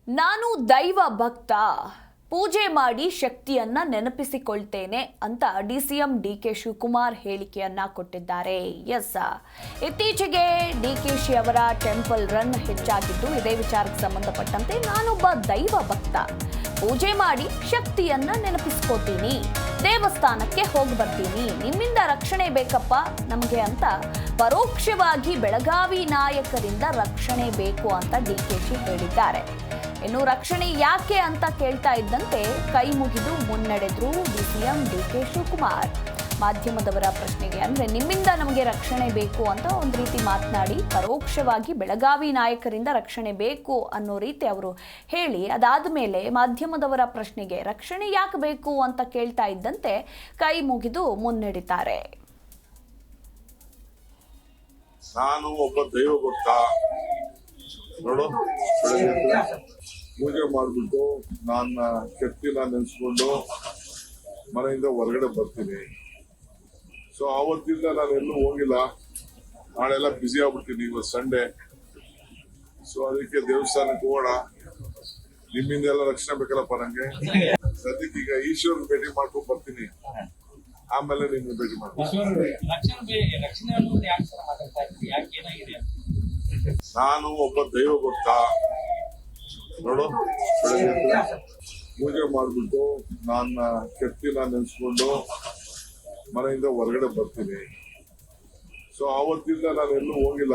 ನಾನು ದೈವ ಭಕ್ತ, ಪೂಜೆ ಮಾಡಿ ಶಕ್ತಿಯನ್ನ ನೆನಪಿಸಿಕೊಳ್ತೇನೆ ಅಂತ ಡಿಸಿಎಂ ಡಿಕೆ ಶಿವಕುಮಾರ್ ಹೇಳಿಕೆಯನ್ನ ಕೊಟ್ಟಿದ್ದಾರೆ. ಇತ್ತೀಚೆಗೆ ಡಿಕೆಶಿ ಅವರ ಟೆಂಪಲ್ ರನ್ ಹೆಚ್ಚಾಗಿದ್ದು, ಇದೇ ವಿಚಾರಕ್ಕೆ ಸಂಬಂಧಪಟ್ಟಂತೆ ನಾನೊಬ್ಬ ದೈವ ಭಕ್ತ, ಪೂಜೆ ಮಾಡಿ ಶಕ್ತಿಯನ್ನ ನೆನಪಿಸ್ಕೋತೀನಿ, ದೇವಸ್ಥಾನಕ್ಕೆ ಹೋಗಿ ಬರ್ತೀನಿ, ನಿಮ್ಮಿಂದ ರಕ್ಷಣೆ ಬೇಕಪ್ಪ ನಮಗೆ ಅಂತ ಪರೋಕ್ಷವಾಗಿ ಬೆಳಗಾವಿ ನಾಯಕರಿಂದ ರಕ್ಷಣೆ ಬೇಕು ಅಂತ ಡಿಕೆಶಿ ಹೇಳಿದ್ದಾರೆ. ಇನ್ನು ರಕ್ಷಣೆ ಯಾಕೆ ಅಂತ ಕೇಳ್ತಾ ಇದ್ದಂತೆ ಕೈ ಮುಗಿದು ಮುನ್ನಡೆದ್ರು ಡಿಸಿಎಂ ಡಿಕೆ ಶಿವಕುಮಾರ್. ಮಾಧ್ಯಮದವರ ಪ್ರಶ್ನೆಗೆ ಅಂದ್ರೆ ನಿಮ್ಮಿಂದ ನಮಗೆ ರಕ್ಷಣೆ ಬೇಕು ಅಂತ ಒಂದು ರೀತಿ ಮಾತನಾಡಿ ಪರೋಕ್ಷವಾಗಿ ಬೆಳಗಾವಿ ನಾಯಕರಿಂದ ರಕ್ಷಣೆ ಬೇಕು ಅನ್ನೋ ರೀತಿ ಅವರು ಹೇಳಿ, ಅದಾದ ಮೇಲೆ ಮಾಧ್ಯಮದವರ ಪ್ರಶ್ನೆಗೆ ರಕ್ಷಣೆ ಯಾಕೆ ಬೇಕು ಅಂತ ಕೇಳ್ತಾ ಇದ್ದಂತೆ ಕೈ ಮುಗಿದು ಮುನ್ನಡೆತಾರೆ. ನಾನು ಒಬ್ಬ ದೈವ ಭಕ್ತ, ನೋಡು ಪೂಜೆ ಮಾಡ್ಬಿಟ್ಟು ನನ್ನ ಶಕ್ತಿನ ನೆನೆಸ್ಕೊಂಡು ಮನೆಯಿಂದ ಹೊರಗಡೆ ಬರ್ತೀನಿ. ಸೊ ಆವತ್ತಿಂದ ನಾನು ಎಲ್ಲೂ ಹೋಗಿಲ್ಲ, ನಾಳೆಲ್ಲ ಬ್ಯುಸಿ ಆಗ್ಬಿಡ್ತೀನಿ. ಇವತ್ತು ಸಂಡೇ, ಸೊ ಅದಕ್ಕೆ ದೇವಸ್ಥಾನಕ್ಕೆ ಹೋಗೋಣ, ನಿಮ್ಮಿಂದ ಎಲ್ಲ ರಕ್ಷಣೆ ಬೇಕಲ್ಲಪ್ಪ ನಂಗೆ. ಸದ್ಯಕ್ಕೆ ಈಗ ಈಶ್ವರನ್ ಭೇಟಿ ಮಾಡ್ಕೊಂಡು ಬರ್ತೀನಿ, ಆಮೇಲೆ ನಿಮ್ಗೆ ಭೇಟಿ ಮಾಡ್ತೀನಿ. ನಾನು ಒಬ್ಬ ದೈವ ಭಕ್ತ, ನೋಡು ಪೂಜೆ ಮಾಡ್ಬಿಟ್ಟು ನನ್ನ ಶಕ್ತಿನ ನೆನೆಸ್ಕೊಂಡು ಮನೆಯಿಂದ ಹೊರಗಡೆ ಬರ್ತೀನಿ. ಸೊ ಆವತ್ತಿಂದ ನಾನು ಎಲ್ಲೂ ಹೋಗಿಲ್ಲ,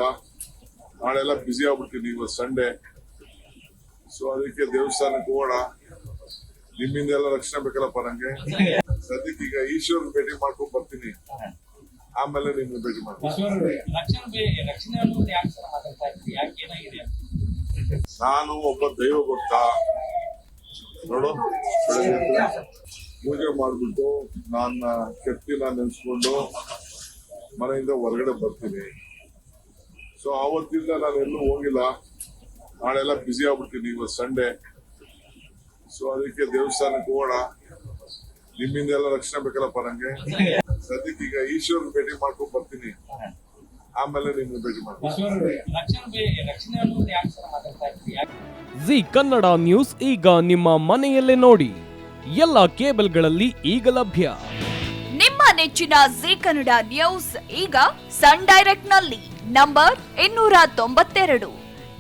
ನಾಳೆಲ್ಲ ಬ್ಯುಸಿ ಆಗ್ಬಿಡ್ತೀನಿ. ಇವತ್ತು ಸಂಡೇ, ಸೊ ಅದಕ್ಕೆ ದೇವಸ್ಥಾನಕ್ಕೆ ಹೋಗೋಣ, ನಿಮ್ಮಿಂದ ಎಲ್ಲ ರಕ್ಷಣೆ ಬೇಕಲ್ಲಪ್ಪ ನಂಗೆ. ಸದ್ಯಕ್ಕೆ ಈಗ ಈಶ್ವರನ್ ಭೇಟಿ ಮಾಡ್ಕೊಂಡು ಬರ್ತೀನಿ, ಆಮೇಲೆ ನಿಮ್ಗೆ ಭೇಟಿ ಮಾಡ್ತೀನಿ. ನಾನು ಒಬ್ಬ ದೈವ ಭಕ್ತ, ನೋಡು ಪೂಜೆ ಮಾಡ್ಬಿಟ್ಟು ನನ್ನ ಶಕ್ತಿನ ನೆನೆಸ್ಕೊಂಡು ಮನೆಯಿಂದ ಹೊರಗಡೆ ಬರ್ತೀನಿ. ಸೊ ಆವತ್ತಿಂದ ನಾನು ಎಲ್ಲೂ ಹೋಗಿಲ್ಲ, ನಾಳೆಲ್ಲ ಬ್ಯುಸಿ ಆಗ್ಬಿಡ್ತೀನಿ. ಇವತ್ತು ಸಂಡೇ, ಸೊ ಅದಕ್ಕೆ ದೇವಸ್ಥಾನಕ್ಕೆ ಹೋಗೋಣ, ನಿಮ್ಮಿಂದ ಎಲ್ಲ ರಕ್ಷಣೆ ಬೇಕಲ್ಲಪ್ಪ ನಂಗೆ. ಸದ್ಯಕ್ಕೆ ಈಗ ಈಶ್ವರನ್ ಭೇಟಿ ಮಾಡ್ಕೊಂಡು ಬರ್ತೀನಿ, ಆಮೇಲೆ ನಿಮ್ಗೆ ಭೇಟಿ ಮಾಡ್ತೀನಿ. ಜಿ ಕನ್ನಡ ನ್ಯೂಸ್ ಈಗ ನಿಮ್ಮ ಮನೆಯಲ್ಲೇ ನೋಡಿ, ಎಲ್ಲ ಕೇಬಲ್ಗಳಲ್ಲಿ ಈಗ ಲಭ್ಯ. ನಿಮ್ಮ ನೆಚ್ಚಿನ ಜಿ ಕನ್ನಡ ನ್ಯೂಸ್ ಈಗ ಸನ್ ಡೈರೆಕ್ಟ್ ನಲ್ಲಿ number 292,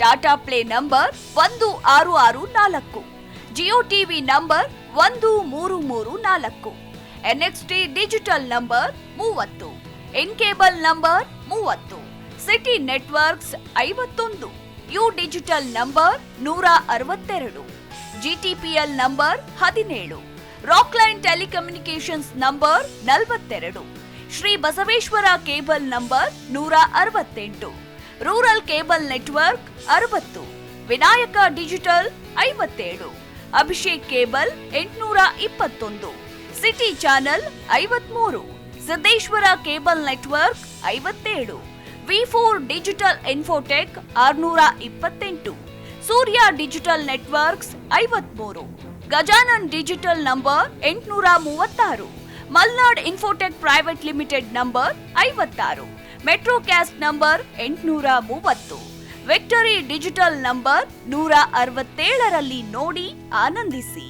Tata play number 1664, Jio TV number 1334, NXT digital number 30, in cable number 30, city networks 51, U digital number 162, GTPL number 17, Rockline telecommunications number 42, Shri Basaveshwara cable number 168, rural cable network 60, Vinayaka digital 57, Abhishek cable 821, city channel 53, Siddeshwara cable network 57, ವಿ4 digital infotech 628, Surya digital networks 53, Gajanan digital number 836, Malnad infotech private limited number 56, Metrocast number 830, victory digital number 167ರಲ್ಲಿ ನೋಡಿ ಆನಂದಿಸಿ.